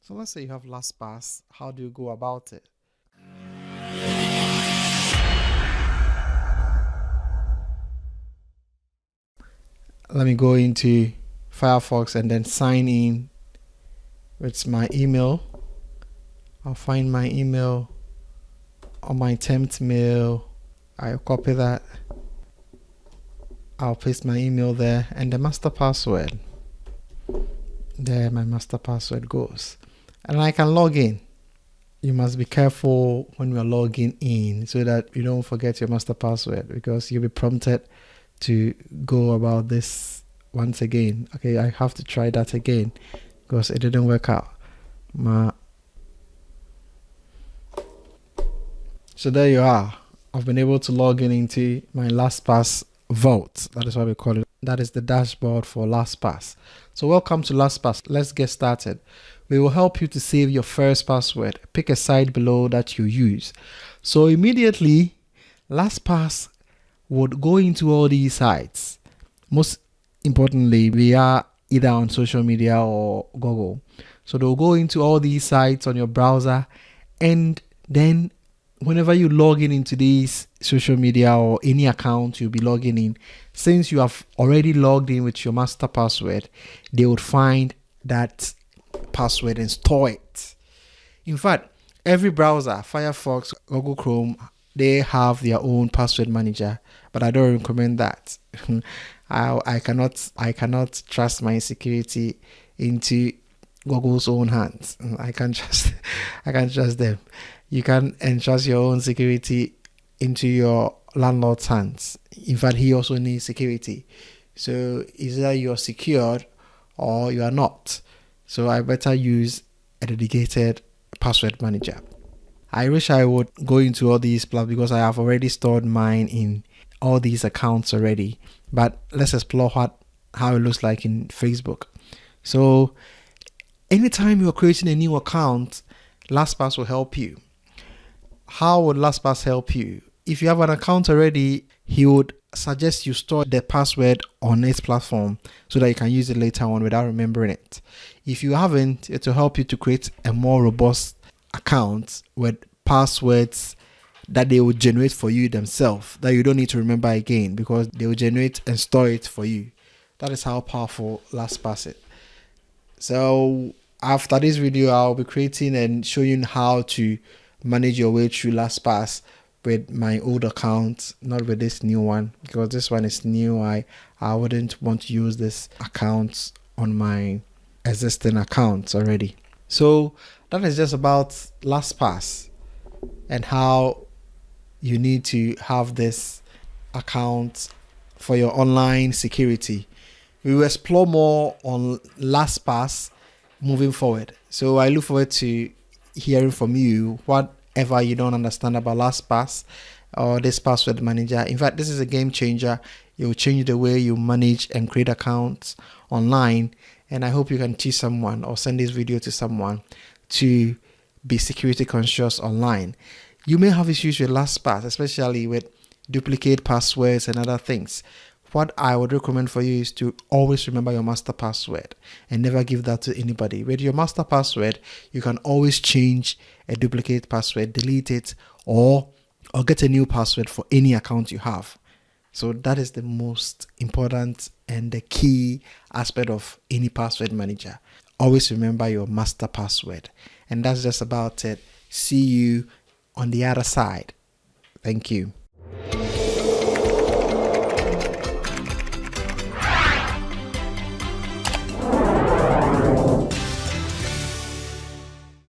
So let's say you have LastPass. How do you go about it? Let me go into Firefox and then sign in with my email. I'll find my email on my temp mail. I'll copy that. I'll paste my email there and the master password. There my master password goes. And I can log in. You must be careful when you are logging in so that you don't forget your master password, because you'll be prompted to go about this once again. Okay, I have to try that again because it didn't work out. So there you are. I've been able to log in into my LastPass Vault. That is what we call it. That is the dashboard for LastPass. So welcome to LastPass. Let's get started. We will help you to save your first password. Pick a site below that you use. So immediately, LastPass would go into all these sites. Most importantly, we are either on social media or Google. So they'll go into all these sites on your browser, and then whenever you log in into these social media or any account you'll be logging in, since you have already logged in with your master password, they would find that password and store it. In fact, every browser, Firefox, Google Chrome, they have their own password manager, but I don't recommend that. I cannot trust my security into Google's own hands. I can't trust them. You can entrust your own security into your landlord's hands. In fact, he also needs security. So either you're secured or you are not. So I better use a dedicated password manager. I wish I would go into all these platforms because I have already stored mine in all these accounts already. But let's explore how it looks like in Facebook. So anytime you're creating a new account, LastPass will help you. How would LastPass help you? If you have an account already, he would suggest you store the password on its platform so that you can use it later on without remembering it. If you haven't, it will help you to create a more robust account with passwords that they will generate for you themselves, that you don't need to remember again, because they will generate and store it for you. That is how powerful LastPass is. So after this video, I'll be creating and showing you how to manage your way through LastPass with my old account, not with this new one, because this one is new. I wouldn't want to use this account on my existing accounts already. So that is just about LastPass and how you need to have this account for your online security. We will explore more on LastPass moving forward. So I look forward to hearing from you whatever you don't understand about LastPass or this password manager. In fact, this is a game changer. It will change the way you manage and create accounts online, and I hope you can teach someone or send this video to someone to be security conscious online. You may have issues with LastPass, especially with duplicate passwords and other things. What I would recommend for you is to always remember your master password and never give that to anybody. With your master password, you can always change a duplicate password, delete it, or get a new password for any account you have. So that is the most important and the key aspect of any password manager. Always remember your master password. And that's just about it. See you on the other side. Thank you.